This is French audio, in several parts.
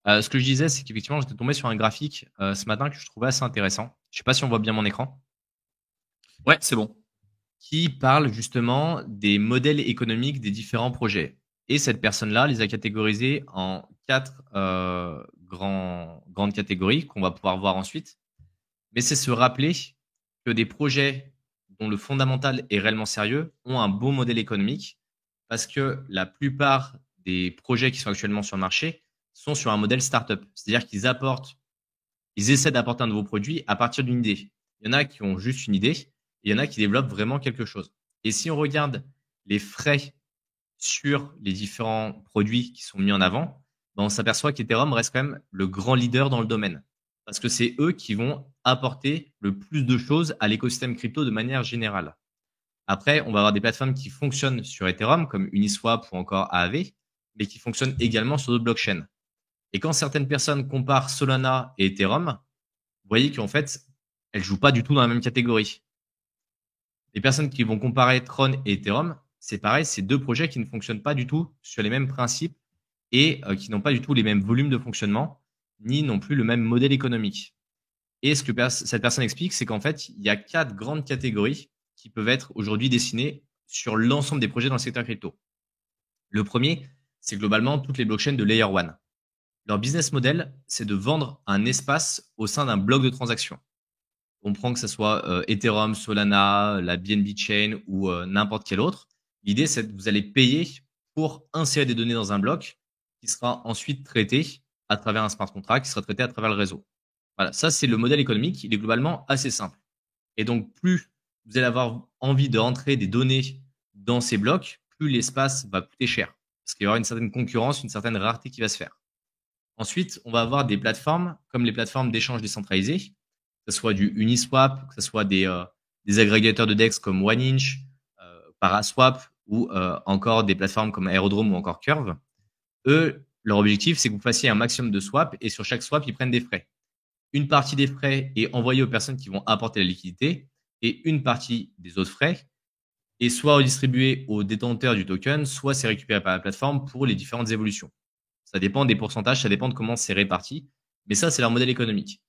Ce que je disais, c'est qu'effectivement, j'étais tombé sur un graphique, ce matin que je trouvais assez intéressant. Je sais pas si on voit bien mon écran, Ouais, c'est bon. qui parle justement des modèles économiques des différents projets. Et cette personne-là les a catégorisés en 4 grandes catégories qu'on va pouvoir voir ensuite. Mais c'est se rappeler que des projets dont le fondamental est réellement sérieux ont un beau modèle économique parce que la plupart des projets qui sont actuellement sur le marché sont sur un modèle startup. C'est-à-dire ils essaient d'apporter un nouveau produit à partir d'une idée. Il y en a qui ont juste une idée et il y en a qui développent vraiment quelque chose. Et si on regarde les frais sur les différents produits qui sont mis en avant, ben on s'aperçoit qu'Ethereum reste quand même le grand leader dans le domaine. Parce que c'est eux qui vont apporter le plus de choses à l'écosystème crypto de manière générale. Après, on va avoir des plateformes qui fonctionnent sur Ethereum, comme Uniswap ou encore Aave, mais qui fonctionnent également sur d'autres blockchains. Et quand certaines personnes comparent Solana et Ethereum, vous voyez qu'en fait, elles jouent pas du tout dans la même catégorie. Les personnes qui vont comparer Tron et Ethereum, c'est pareil, c'est deux projets qui ne fonctionnent pas du tout sur les mêmes principes et qui n'ont pas du tout les mêmes volumes de fonctionnement, ni non plus le même modèle économique. Et ce que cette personne explique, c'est qu'en fait, il y a 4 grandes catégories qui peuvent être aujourd'hui dessinées sur l'ensemble des projets dans le secteur crypto. Le premier, c'est globalement toutes les blockchains de Layer 1. Leur business model, c'est de vendre un espace au sein d'un bloc de transaction. On prend que ce soit Ethereum, Solana, la BNB Chain ou n'importe quel autre. L'idée, c'est que vous allez payer pour insérer des données dans un bloc qui sera ensuite traité à travers un smart contract, qui sera traité à travers le réseau. Voilà, ça c'est le modèle économique. Il est globalement assez simple. Et donc, plus vous allez avoir envie de rentrer des données dans ces blocs, plus l'espace va coûter cher. Parce qu'il y aura une certaine concurrence, une certaine rareté qui va se faire. Ensuite, on va avoir des plateformes comme les plateformes d'échange décentralisées, que ce soit du Uniswap, que ce soit des agrégateurs de DEX comme OneInch, Paraswap ou encore des plateformes comme Aerodrome ou encore Curve. Eux, leur objectif, c'est que vous fassiez un maximum de swaps et sur chaque swap, ils prennent des frais. Une partie des frais est envoyée aux personnes qui vont apporter la liquidité et une partie des autres frais est soit redistribuée aux détenteurs du token, soit c'est récupéré par la plateforme pour les différentes évolutions. Ça dépend des pourcentages, ça dépend de comment c'est réparti. Mais ça, c'est leur modèle économique.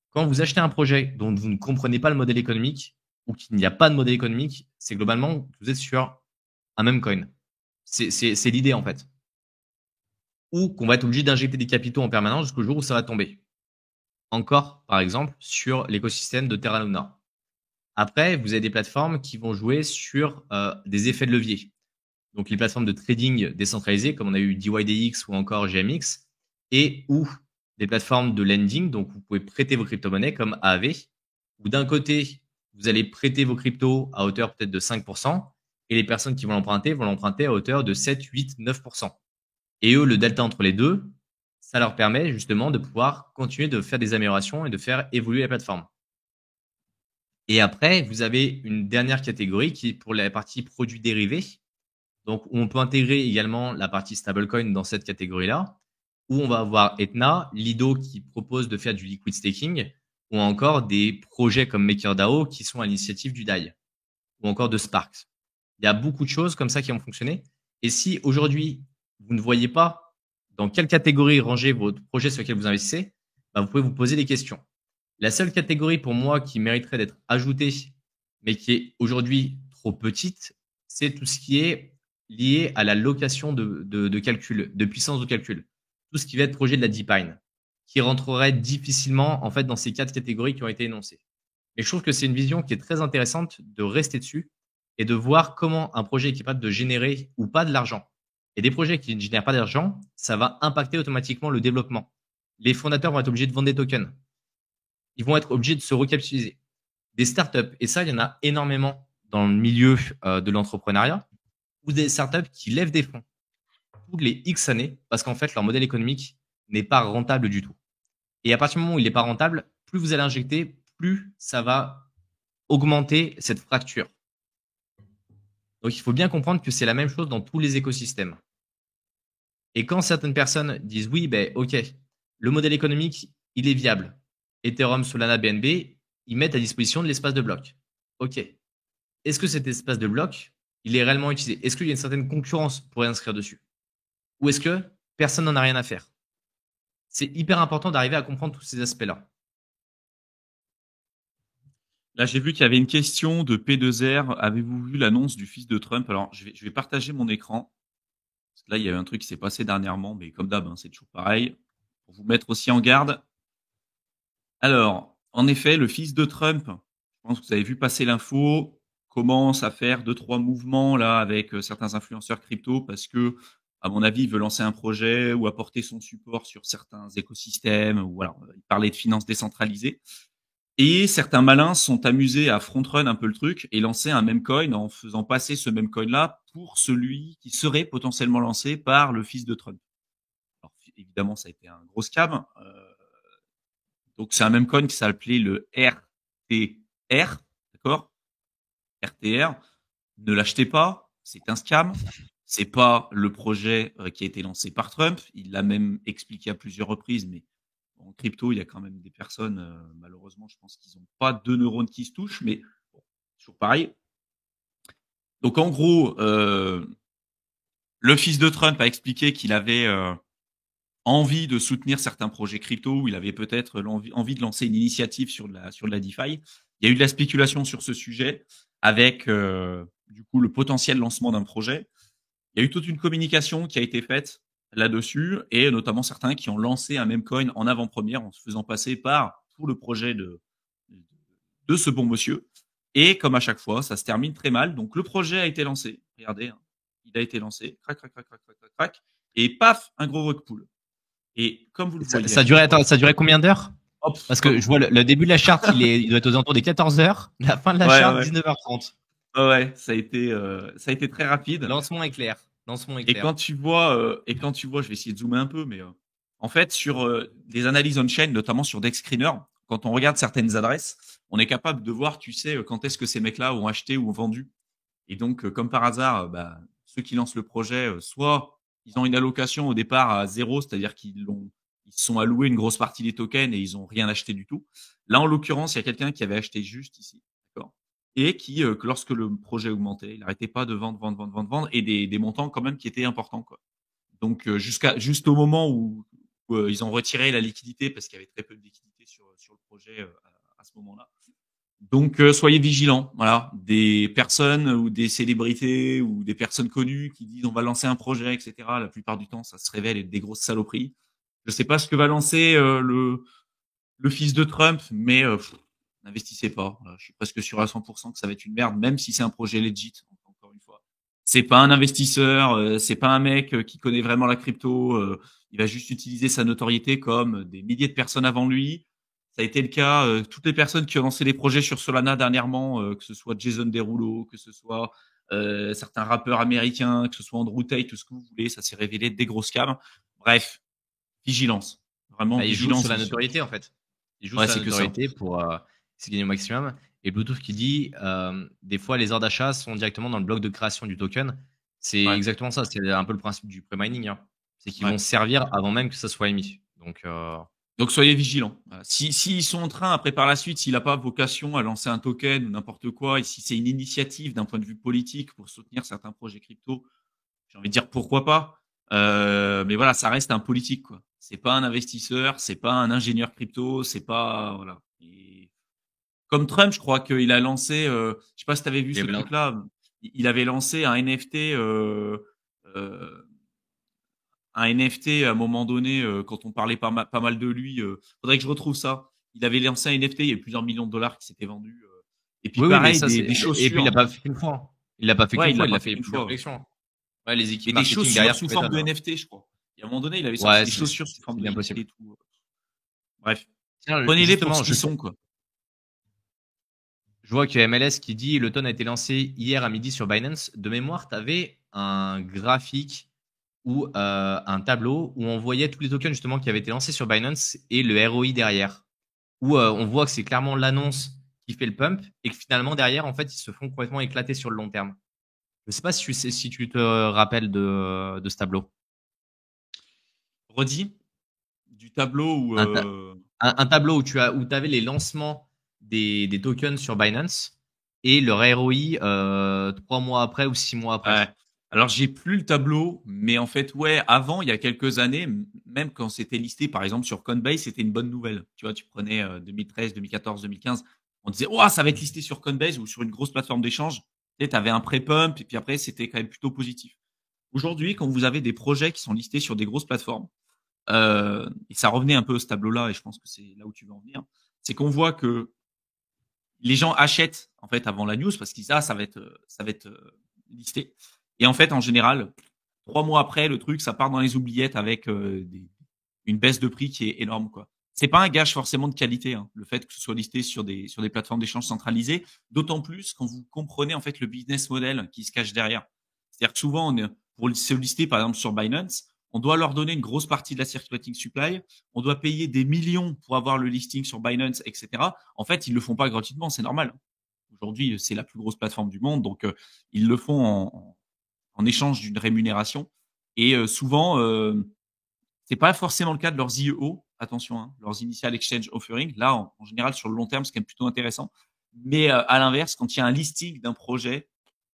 Quand vous achetez un projet dont vous ne comprenez pas le modèle économique ou qu'il n'y a pas de modèle économique, c'est globalement que vous êtes sur un même coin. C'est l'idée en fait. Ou qu'on va être obligé d'injecter des capitaux en permanence jusqu'au jour où ça va tomber. Encore, par exemple, sur l'écosystème de Terra Luna. Après, vous avez des plateformes qui vont jouer sur des effets de levier. Donc les plateformes de trading décentralisées, comme on a eu DYDX ou encore GMX, et ou des plateformes de lending, donc vous pouvez prêter vos crypto-monnaies comme Aave, où d'un côté, vous allez prêter vos cryptos à hauteur peut-être de 5%, et les personnes qui vont l'emprunter à hauteur de 7, 8, 9%. Et eux, le delta entre les deux, ça leur permet justement de pouvoir continuer de faire des améliorations et de faire évoluer la plateforme. Et après, vous avez une dernière catégorie qui est pour la partie produits dérivés, donc, on peut intégrer également la partie stablecoin dans cette catégorie-là, où on va avoir Etna, Lido qui propose de faire du liquid staking, ou encore des projets comme MakerDAO qui sont à l'initiative du DAI, ou encore de Sparks. Il y a beaucoup de choses comme ça qui ont fonctionné. Et si aujourd'hui, vous ne voyez pas dans quelle catégorie ranger votre projet sur lequel vous investissez, bah, vous pouvez vous poser des questions. La seule catégorie pour moi qui mériterait d'être ajoutée, mais qui est aujourd'hui trop petite, c'est tout ce qui est lié à la location de calcul, de puissance de calcul. Tout ce qui va être projet de la DeepMind, qui rentrerait difficilement en fait dans ces 4 catégories qui ont été énoncées. Mais je trouve que c'est une vision qui est très intéressante de rester dessus et de voir comment un projet est capable de générer ou pas de l'argent. Et des projets qui ne génèrent pas d'argent, ça va impacter automatiquement le développement. Les fondateurs vont être obligés de vendre des tokens. Ils vont être obligés de se recapitaliser. Des startups, et ça, il y en a énormément dans le milieu de l'entrepreneuriat, ou des startups qui lèvent des fonds tous les X années parce qu'en fait, leur modèle économique n'est pas rentable du tout. Et à partir du moment où il n'est pas rentable, plus vous allez injecter, plus ça va augmenter cette fracture. Donc, il faut bien comprendre que c'est la même chose dans tous les écosystèmes. Et quand certaines personnes disent oui, ben ok, le modèle économique, il est viable. Ethereum, Solana, BNB, ils mettent à disposition de l'espace de bloc. Ok. Est-ce que cet espace de bloc, il est réellement utilisé? Est-ce qu'il y a une certaine concurrence pour inscrire dessus? Ou est-ce que personne n'en a rien à faire? c'est hyper important d'arriver à comprendre tous ces aspects-là. Là, j'ai vu qu'il y avait une question de P2R. Avez-vous vu l'annonce du fils de Trump? Alors, je vais partager mon écran. Parce que là, il y avait un truc qui s'est passé dernièrement, mais comme d'hab, hein, c'est toujours pareil. Pour vous mettre aussi en garde. Alors, en effet, le fils de Trump, je pense que vous avez vu passer l'info, commence à faire 2-3 mouvements là avec certains influenceurs crypto parce que, à mon avis, il veut lancer un projet ou apporter son support sur certains écosystèmes ou voilà, il parlait de finances décentralisées. Et certains malins sont amusés à front-run un peu le truc et lancer un meme coin en faisant passer ce meme coin-là pour celui qui serait potentiellement lancé par le fils de Trump. Alors, évidemment, ça a été un gros scam. Donc, c'est un meme coin qui s'appelait le RTR, d'accord? RTR. Ne l'achetez pas, c'est un scam. C'est pas le projet qui a été lancé par Trump. Il l'a même expliqué à plusieurs reprises, mais en crypto, il y a quand même des personnes, malheureusement, je pense qu'ils n'ont pas deux neurones qui se touchent, mais bon, toujours pareil. Donc en gros, le fils de Trump a expliqué qu'il avait envie de soutenir certains projets crypto, où il avait peut-être envie de lancer une initiative sur de la DeFi. Il y a eu de la spéculation sur ce sujet, avec du coup le potentiel lancement d'un projet. Il y a eu toute une communication qui a été faite là-dessus, et notamment certains qui ont lancé un meme coin en avant-première en se faisant passer par tout le projet de ce bon monsieur. Et comme à chaque fois, ça se termine très mal. Donc le projet a été lancé. Regardez, hein, il a été lancé. Crac, crac, crac, crac, crac, crac, crac. Et paf, un gros rug pull. Et comme vous le voyez à chaque fois, Ça durait combien d'heures? hop, Parce que je vois le début de la charte, il doit être aux alentours des 14 heures. La fin de la ouais, charte, ouais, 19h30. ouais, ça a été très rapide. Lancement éclair. Lancement Et éclair. quand tu vois, je vais essayer de zoomer un peu, mais en fait, sur des analyses on-chain, notamment sur DexScreener, quand on regarde certaines adresses, on est capable de voir, tu sais, quand est-ce que ces mecs-là ont acheté ou ont vendu. Et donc, comme par hasard, ceux qui lancent le projet, soit ils ont une allocation au départ à zéro, c'est-à-dire ils se sont alloués une grosse partie des tokens et ils ont rien acheté du tout. Là, en l'occurrence, il y a quelqu'un qui avait acheté juste ici, d'accord, et qui, que lorsque le projet augmentait, il n'arrêtait pas de vendre, vendre, vendre, vendre, vendre, et des montants quand même qui étaient importants, quoi. Donc, juste au moment où ils ont retiré la liquidité parce qu'il y avait très peu de liquidité sur le projet à ce moment-là. Donc, soyez vigilants. Voilà, des personnes ou des célébrités ou des personnes connues qui disent on va lancer un projet, etc. La plupart du temps, ça se révèle être des grosses saloperies. Je sais pas ce que va lancer le fils de Trump, mais n'investissez pas. Voilà, je suis presque sûr à 100% que ça va être une merde, même si c'est un projet legit. Encore une fois, c'est pas un investisseur, c'est pas un mec qui connaît vraiment la crypto. Il va juste utiliser sa notoriété comme des milliers de personnes avant lui. Ça a été le cas. Toutes les personnes qui ont lancé des projets sur Solana dernièrement, que ce soit Jason Derulo, que ce soit certains rappeurs américains, que ce soit Andrew Tate, tout ce que vous voulez, ça s'est révélé être des gros scams. Bref, vigilance. Vraiment, Bah, il joue sur vigilance. la notoriété, en fait. Il joue Ouais, sur la c'est que ça. notoriété pour essayer de gagner au maximum. Et Bluetooth qui dit, des fois, les ordres d'achat sont directement dans le bloc de création du token. C'est Ouais, exactement ça. C'est un peu le principe du pre-mining, hein. C'est qu'ils ouais. vont servir avant même que ça soit émis. Donc, Donc soyez vigilants. Voilà. Si ils sont en train, après par la suite, s'il n'a pas vocation à lancer un token ou n'importe quoi, et si c'est une initiative d'un point de vue politique pour soutenir certains projets crypto, j'ai envie de dire pourquoi pas. Mais voilà, ça reste un politique, quoi. C'est pas un investisseur, c'est pas un ingénieur crypto, c'est pas voilà. Et comme Trump, je crois qu'il a lancé, je sais pas si tu avais vu et ce voilà. truc-là, il avait lancé euh, un NFT à un moment donné, quand on parlait pas mal de lui. Faudrait que je retrouve ça. Il avait lancé un NFT, il y a plusieurs millions de dollars qui s'étaient vendus. Et puis Oui, oui, mais pareil, ça, c'est. des Et puis, il l'a chaussures. pas fait qu'une fois, hein. Il l'a pas fait Ouais, qu'une il fois, l'a il pas l'a fait fait qu'une plusieurs fois. collections. Ouais, les équipes Et des marketing chaussures derrière sous tout forme m'étonne, de hein. NFT, je crois. Et à un moment donné, il avait sorti Ouais, des chaussures sous forme c'est de bien NFT possible. et tout. Bref, Tiens, prenez-les pour justement, ce qu'ils sont, quoi. je vois que MLS qui dit le ton a été lancé hier à midi sur Binance. De mémoire, tu avais un graphique ou un tableau où on voyait tous les tokens justement qui avaient été lancés sur Binance et le ROI derrière. Où on voit que c'est clairement l'annonce qui fait le pump et que finalement derrière, en fait, ils se font complètement éclater sur le long terme. Je sais pas si tu te rappelles de ce tableau. Redis, du tableau où... Un, un tableau où tu avais les lancements des tokens sur Binance et leur ROI 3 mois après ou 6 mois après. ouais. Alors, j'ai plus le tableau, mais en fait, ouais, avant, il y a quelques années, même quand c'était listé, par exemple, sur Coinbase, c'était une bonne nouvelle. Tu vois, tu prenais 2013, 2014, 2015, on disait, oh, ça va être listé sur Coinbase ou sur une grosse plateforme d'échange. Tu sais, avais un pré-pump et puis après, c'était quand même plutôt positif. Aujourd'hui, quand vous avez des projets qui sont listés sur des grosses plateformes, et ça revenait un peu à ce tableau-là, et je pense que c'est là où tu veux en venir, c'est qu'on voit que les gens achètent en fait avant la news parce qu'ils disent ah ça va être listé. Et en fait, en général, 3 mois après, le truc, ça part dans les oubliettes avec une baisse de prix qui est énorme, quoi. C'est pas un gage forcément de qualité, hein, le fait que ce soit listé sur des plateformes d'échange centralisées, d'autant plus quand vous comprenez en fait le business model qui se cache derrière. C'est-à-dire que souvent, pour se lister par exemple sur Binance, on doit leur donner une grosse partie de la circulating supply, on doit payer des millions pour avoir le listing sur Binance, etc. En fait, ils le font pas gratuitement, c'est normal. Aujourd'hui, c'est la plus grosse plateforme du monde, donc ils le font en échange d'une rémunération. Et souvent, c'est pas forcément le cas de leurs IEO. Attention, hein, leurs Initial Exchange Offering. Là, en général, sur le long terme, c'est quand même plutôt intéressant. Mais à l'inverse, quand il y a un listing d'un projet,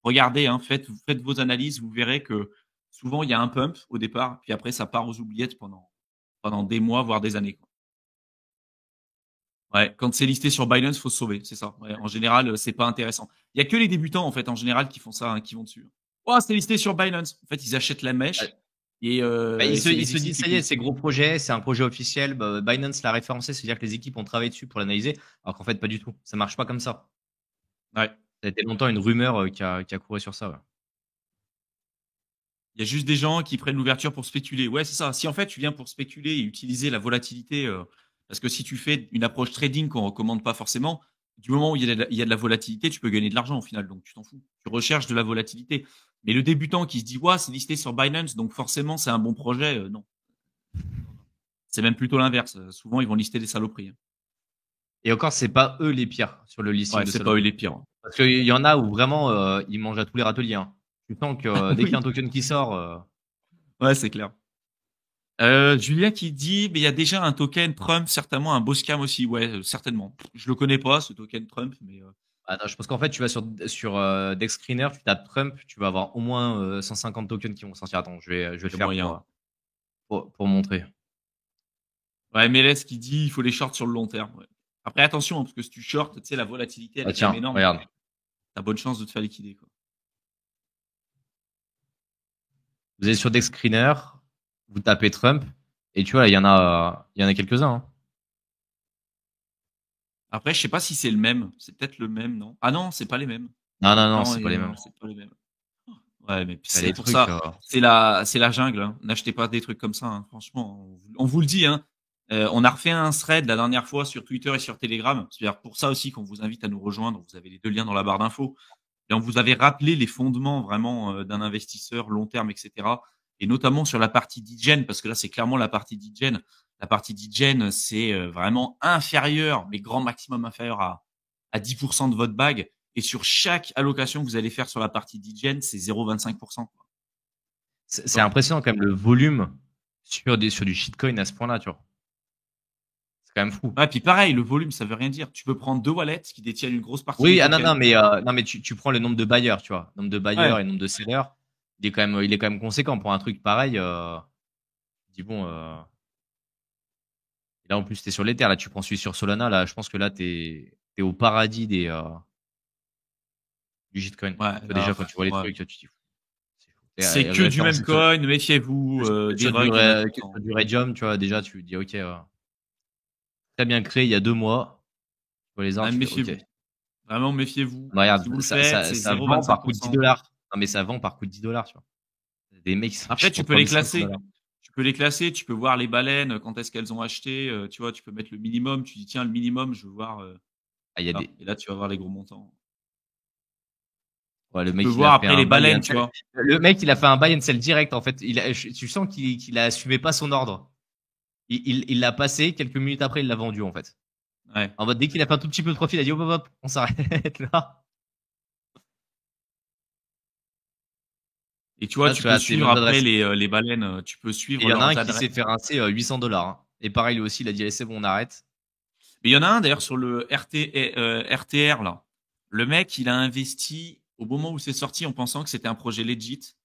regardez, hein, faites vos analyses, vous verrez que souvent il y a un pump au départ, puis après ça part aux oubliettes pendant des mois, voire des années, quoi. Ouais, quand c'est listé sur Binance, faut se sauver, c'est ça. Ouais, en général, c'est pas intéressant. Il y a que les débutants en fait, en général, qui font ça, hein, qui vont dessus. Oh, c'est listé sur Binance. En fait, ils achètent la mèche et, Bah, et c'est ils les se disent, équipes ça y est, c'est gros projet, c'est un projet officiel. Bah, Binance l'a référencé, c'est-à-dire que les équipes ont travaillé dessus pour l'analyser, alors qu'en fait, pas du tout. Ça marche pas comme ça. Ouais. Ça a été longtemps une rumeur qui a couru sur ça. Ouais. Il y a juste des gens qui prennent l'ouverture pour spéculer. Ouais, c'est ça. Si en fait tu viens pour spéculer et utiliser la volatilité, parce que si tu fais une approche trading qu'on recommande pas forcément, du moment où il y a de la volatilité, tu peux gagner de l'argent au final. Donc tu t'en fous. Tu recherches de la volatilité. Mais le débutant qui se dit, ouais, c'est listé sur Binance, donc forcément c'est un bon projet, non. Non, non. C'est même plutôt l'inverse. Souvent ils vont lister des saloperies, hein. Et encore, c'est pas eux les pires sur le listing Ouais, de c'est pas eux saloperies. les pires, hein. Parce qu'il y en a où vraiment, ils mangent à tous les râteliers. Hein. Tu sens que dès qu'il y a un Oui, token qui sort, ouais, c'est clair. Julien qui dit, mais il y a déjà un token Trump, certainement un beau scam aussi. Ouais, certainement. Je le connais pas, ce token Trump, mais attends, je pense qu'en fait, tu vas sur DexScreener, tu tapes Trump, tu vas avoir au moins 150 tokens qui vont sortir. Attends, je vais le il y a faire moyen. pour montrer. Ouais, MLS qui dit, il faut les shorts sur le long terme. Ouais. Après, attention, hein, parce que si tu short, tu sais, la volatilité, elle Ah est quand même tiens, énorme. regarde. T'as bonne chance de te faire liquider, quoi. Vous allez sur DexScreener, vous tapez Trump, et tu vois, il y en a quelques-uns. Hein. Après, je sais pas si c'est le même. C'est peut-être le même, non? Ah non, c'est pas les mêmes. Non, non, non, Non, c'est pas les mêmes. c'est pas les mêmes. Ouais, mais Il y a c'est des pour trucs. ça. C'est la jungle, hein. N'achetez pas des trucs comme ça, hein. Franchement, on vous le dit, hein. On a refait un thread la dernière fois sur Twitter et sur Telegram. C'est-à-dire pour ça aussi qu'on vous invite à nous rejoindre. Vous avez les deux liens dans la barre d'infos. Et on vous avait rappelé les fondements vraiment d'un investisseur long terme, etc. Et notamment sur la partie d'hygiène, parce que là, c'est clairement la partie d'hygiène. La partie d'hygiène, c'est vraiment inférieur, mais grand maximum inférieur à 10% de votre bag. Et sur chaque allocation que vous allez faire sur la partie d'hygiène, c'est 0,25%. C'est impressionnant quand même le volume sur du shitcoin à ce point-là, tu vois. C'est quand même fou. Ouais, puis pareil, le volume, ça veut rien dire. Tu peux prendre deux wallets qui détiennent une grosse partie des Oui, ah non, non, tokens. mais tu prends le nombre de buyers, tu vois. Nombre de buyers Ouais. et nombre de sellers, il est quand même conséquent pour un truc pareil. Tu dis bon, et là en plus t'es sur l'Ether, là tu prends celui sur Solana, là je pense que là t'es au paradis du shitcoin. Ouais, Tu vois, là, déjà quand tu vois les ouais. trucs, tu te dis c'est fou. C'est que du même Référencé coin, méfiez-vous, des sur du, rugs, il y en a tout le que temps. sur du Radium, tu vois, déjà tu te dis ok, très bien créé il y a 2 mois. Tu vois les Ah, arbres, tu fais ok. méfiez-vous. Vraiment, méfiez-vous. Bah, Si vous regarde, le ça, faites, ça, c'est ça vend par coup de 10 0,25%. dollars. Non mais ça vend par coup de 10 dollars, tu vois. Des mecs qui Après, s'achètent tu pour peux les 3500 classer. dollars. Tu peux les classer, tu peux voir les baleines, quand est-ce qu'elles ont acheté. Tu vois, tu peux mettre le minimum. Tu dis, tiens, le minimum, je veux voir. Ah, il y a Là. des, Et là, tu vas voir les gros montants. ouais, le Tu peux mec, il a voir fait après un les buy and baleines, tu sell. vois. Le mec, il a fait un buy and sell direct, en fait. Tu sens qu'il a assumé pas son ordre. Il l'a passé, quelques minutes après, il l'a vendu, en fait. Ouais. En mode, dès qu'il a fait un tout petit peu de profit, il a dit hop, hop, hop, on s'arrête là. Et tu vois, Là, tu tu peux vois, c'est les suivre mêmes après adresses. les baleines. Tu peux Et suivre il y en a un leurs qui adresses. s'est fait rincer 800 dollars. Hein. Et pareil, lui aussi, il a dit, allez, c'est bon, on arrête. Mais il y en a un d'ailleurs sur le RTR là. Le mec, il a investi au moment où c'est sorti en pensant que c'était un projet legit.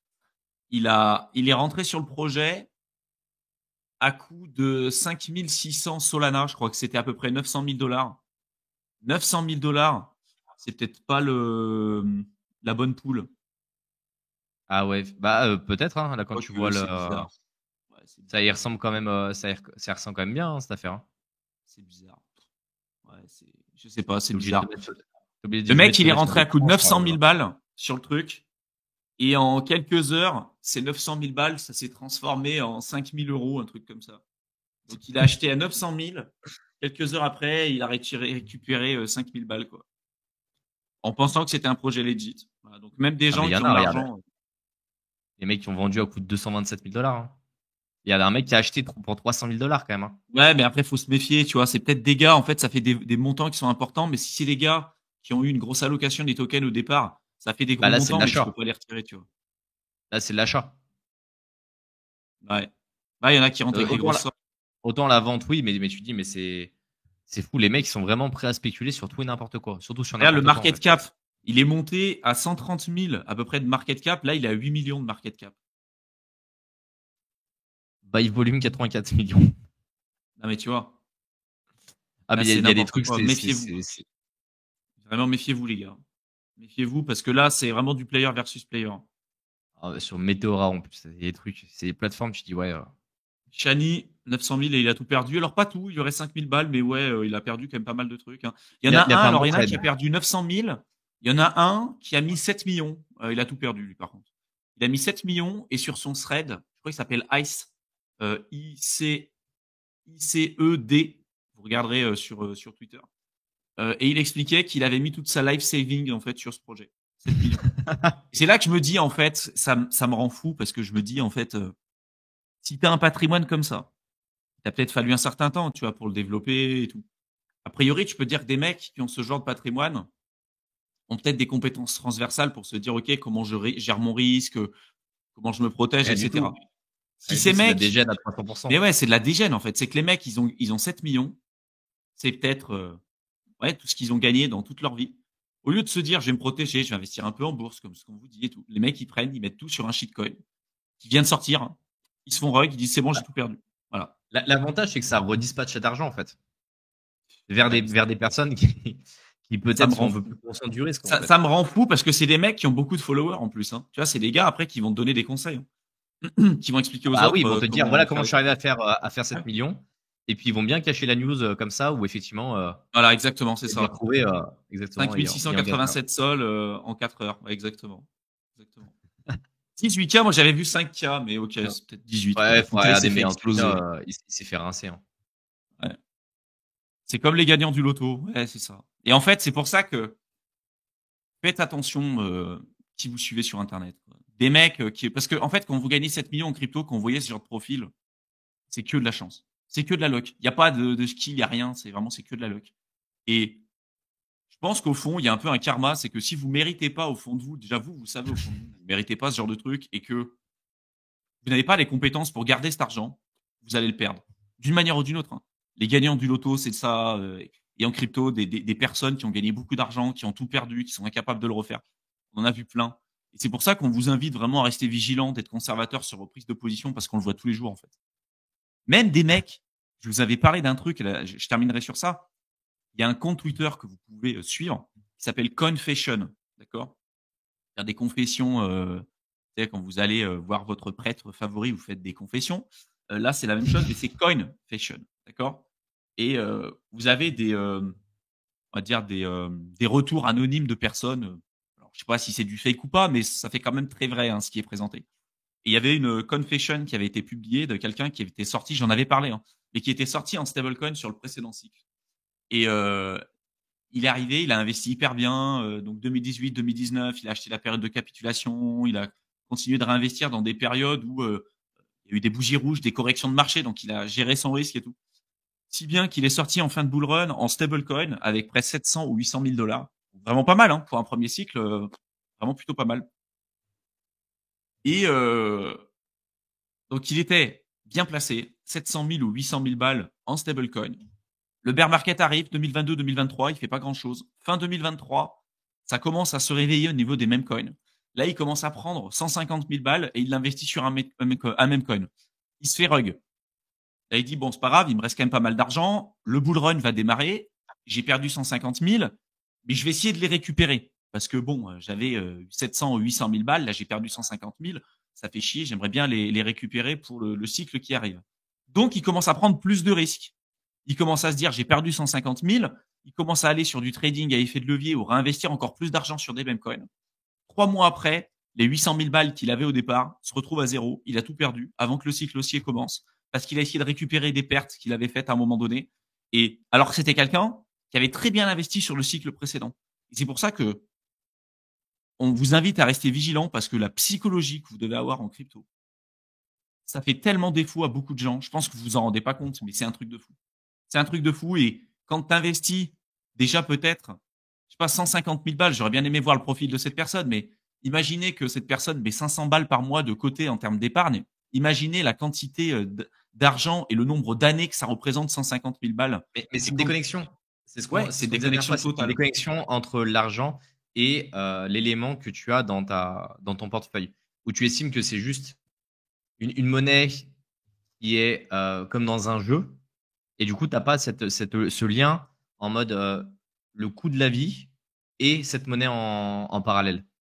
il est rentré sur le projet à coût de 5600 Solana. Je crois que c'était à peu près 900 000 dollars. 900 000 dollars, c'est peut-être pas la bonne poule. Ah ouais, bah peut-être, hein, là quand tu vois Quoique, c'est bizarre. Ouais, c'est ça y bizarre. ressemble quand même, ça y ressemble quand même bien, hein, cette affaire. Hein. C'est bizarre. Ouais, je sais pas, c'est T'es obligé de te bizarre. mettre sur, t'es Le obligé de mec, te il est mettre sur rentré des à coût de tranches, 900 000 balles sur le truc. Et en quelques heures, ces 900 000 balles, ça s'est transformé en 5 000 euros, un truc comme ça. Donc, il a acheté à 900 000. Quelques heures après, il a récupéré 5 000 balles, quoi. En pensant que c'était un projet legit. Voilà, donc, même des Ah mais gens il y qui en ont a, de regarde. l'argent. Les mecs qui ont vendu à coût de 227 000 dollars. Hein. Il y a un mec qui a acheté pour 300 000 dollars quand même. Hein. Ouais, mais après, il faut se méfier, tu vois. C'est peut-être des gars, en fait, ça fait des montants qui sont importants. Mais si c'est des gars qui ont eu une grosse allocation des tokens au départ, ça fait des Bah gros là, c'est de montants, mais tu peux l'achat. pas les retirer, tu vois. Là, c'est de l'achat. Ouais. Là, il y en a qui rentrent avec des Autant, grosses sommes. autant la vente, oui, mais tu dis, mais c'est fou. Les mecs, ils sont vraiment prêts à spéculer sur tout et n'importe quoi. Surtout sur Regarde, le n'importe quoi, en market fait. cap, il est monté à 130 000 à peu près de market cap. Là, il est à 8 millions de market cap. Buy volume 84 millions. Non, mais tu vois, Ah, là, mais c'est il y a des n'importe trucs, quoi. Méfiez-vous. Vraiment, méfiez-vous, les gars. Méfiez-vous parce que là, c'est vraiment du player versus player. Ah, sur Meteora, en plus, il y a des trucs. C'est des plateformes, tu dis, ouais. Shani, 900 000 et il a tout perdu. Alors, pas tout, il y aurait 5 000 balles, mais ouais, il a perdu quand même pas mal de trucs. Hein. Il y en a Il a un, fait un alors bon il y en a un trade. qui a perdu 900 000. Il y en a un qui a mis 7 millions. Il a tout perdu, lui, par contre. Il a mis 7 millions et sur son thread, je crois qu'il s'appelle ICE, ICED. Vous regarderez sur Twitter. Et il expliquait qu'il avait mis toute sa life saving en fait sur ce projet. 7 millions. Et c'est là que je me dis en fait, ça me rend fou parce que je me dis en fait, si tu as un patrimoine comme ça, il a peut-être fallu un certain temps, tu vois, pour le développer et tout. A priori, tu peux dire que des mecs qui ont ce genre de patrimoine ont peut-être des compétences transversales pour se dire, OK, comment je gère mon risque, comment je me protège, Rien du etc. tout. Si Rien du ces tout, c'est de la mecs, dégène à 300%. mais ouais, c'est de la dégène en fait. C'est que les mecs, ils ont 7 millions. C'est peut-être ouais, tout ce qu'ils ont gagné dans toute leur vie. Au lieu de se dire, je vais me protéger, je vais investir un peu en bourse, comme ce qu'on vous dit et tout. Les mecs, ils prennent, ils mettent tout sur un shitcoin qui vient de sortir. Hein. Ils se font rug, ils disent, c'est bon, j'ai tout perdu. Voilà. L'avantage, c'est que ça redispatche cet argent, en fait, Ouais, vers des personnes qui ça peut-être me sont rend un peu fou. plus conscients du risque, en Ça fait. me rend fou parce que c'est des mecs qui ont beaucoup de followers en plus. Hein. Tu vois, c'est des gars après qui vont te donner des conseils, hein, qui vont expliquer aux Ah oui, autres ils vont te dire, comment voilà faire comment je les suis arrivé trucs. à faire Ouais. 7 millions. Et puis, ils vont bien cacher la news comme ça, où effectivement, Voilà, exactement, c'est il y a ça. retrouvé exactement ayant gagné. 5687 sols en 4 heures. Ouais, exactement. Exactement. 18K, moi j'avais vu 5K, mais ok, c'est peut-être 18, quoi. Ouais, Le faut compteur il s'est regarder, fait mais en tout cas, exploser. il s'est fait rincer. Hein. Ouais. C'est comme les gagnants du loto. Ouais, c'est ça. Et en fait, c'est pour ça que faites attention qui vous suivez sur Internet. Quoi. Des mecs qui. Parce que, en fait, quand vous gagnez 7 millions en crypto, quand vous voyez ce genre de profil, c'est que de la chance. C'est que de la luck. Il n'y a pas de skill, il n'y a rien. C'est que de la luck. Et je pense qu'au fond, il y a un peu un karma. C'est que si vous méritez pas au fond de vous, déjà vous savez au fond de vous, vous méritez pas ce genre de truc et que vous n'avez pas les compétences pour garder cet argent, vous allez le perdre. D'une manière ou d'une autre. Hein. Les gagnants du loto, c'est ça. Et en crypto, des personnes qui ont gagné beaucoup d'argent, qui ont tout perdu, qui sont incapables de le refaire. On en a vu plein. Et c'est pour ça qu'on vous invite vraiment à rester vigilant, d'être conservateur sur vos prises de position, parce qu'on le voit tous les jours, en fait. Même des mecs, je vous avais parlé d'un truc, là, je terminerai sur ça. Il y a un compte Twitter que vous pouvez suivre, qui s'appelle Confession. D'accord? Faire des confessions, quand vous allez voir votre prêtre favori, vous faites des confessions. Là, c'est la même chose, mais c'est Coinfession, d'accord. Et vous avez on va dire des retours anonymes de personnes. Alors, je sais pas si c'est du fake ou pas, mais ça fait quand même très vrai hein, ce qui est présenté. Et il y avait une confession qui avait été publiée de quelqu'un qui avait été sorti, j'en avais parlé, hein, mais qui était sorti en stablecoin sur le précédent cycle. Et il est arrivé, il a investi hyper bien. Donc 2018-2019, il a acheté la période de capitulation. Il a continué de réinvestir dans des périodes où il y a eu des bougies rouges, des corrections de marché. Donc il a géré son risque et tout. Si bien qu'il est sorti en fin de bull run en stablecoin avec près 700 ou 800 000 dollars. Vraiment pas mal hein, pour un premier cycle. Vraiment plutôt pas mal. Et donc il était bien placé, 700 000 ou 800 000 balles en stablecoin. Le bear market arrive 2022-2023, il fait pas grand chose. Fin 2023, ça commence à se réveiller au niveau des mêmes coins. Là, il commence à prendre 150 000 balles et il l'investit sur un meme coin. Il se fait rug. Là, il dit, bon, c'est pas grave, il me reste quand même pas mal d'argent. Le bull run va démarrer. J'ai perdu 150 000, mais je vais essayer de les récupérer. Parce que bon, j'avais 700 ou 800 000 balles. Là, j'ai perdu 150 000. Ça fait chier. J'aimerais bien les récupérer pour le cycle qui arrive. Donc, il commence à prendre plus de risques. Il commence à se dire, j'ai perdu 150 000. Il commence à aller sur du trading à effet de levier ou réinvestir encore plus d'argent sur des meme coins. 3 mois après, les 800 000 balles qu'il avait au départ se retrouvent à zéro. Il a tout perdu avant que le cycle haussier commence parce qu'il a essayé de récupérer des pertes qu'il avait faites à un moment donné. Et alors que c'était quelqu'un qui avait très bien investi sur le cycle précédent. Et c'est pour ça que on vous invite à rester vigilant parce que la psychologie que vous devez avoir en crypto, ça fait tellement défaut à beaucoup de gens. Je pense que vous vous en rendez pas compte, mais c'est un truc de fou. C'est un truc de fou. Et quand tu investis déjà peut-être, je sais pas, 150 000 balles, j'aurais bien aimé voir le profil de cette personne, mais imaginez que cette personne met 500 balles par mois de côté en termes d'épargne. Imaginez la quantité d'argent et le nombre d'années que ça représente 150 000 balles. Mais c'est une déconnexion. C'est ce Ouais, qu'on c'est disait la dernière déconnexion fois, c'est une totale. déconnexion entre l'argent et l'élément que tu as dans ton portefeuille, où tu estimes que c'est juste une monnaie qui est comme dans un jeu, et du coup, tu n'as pas ce lien en mode le coût de la vie et cette monnaie en parallèle.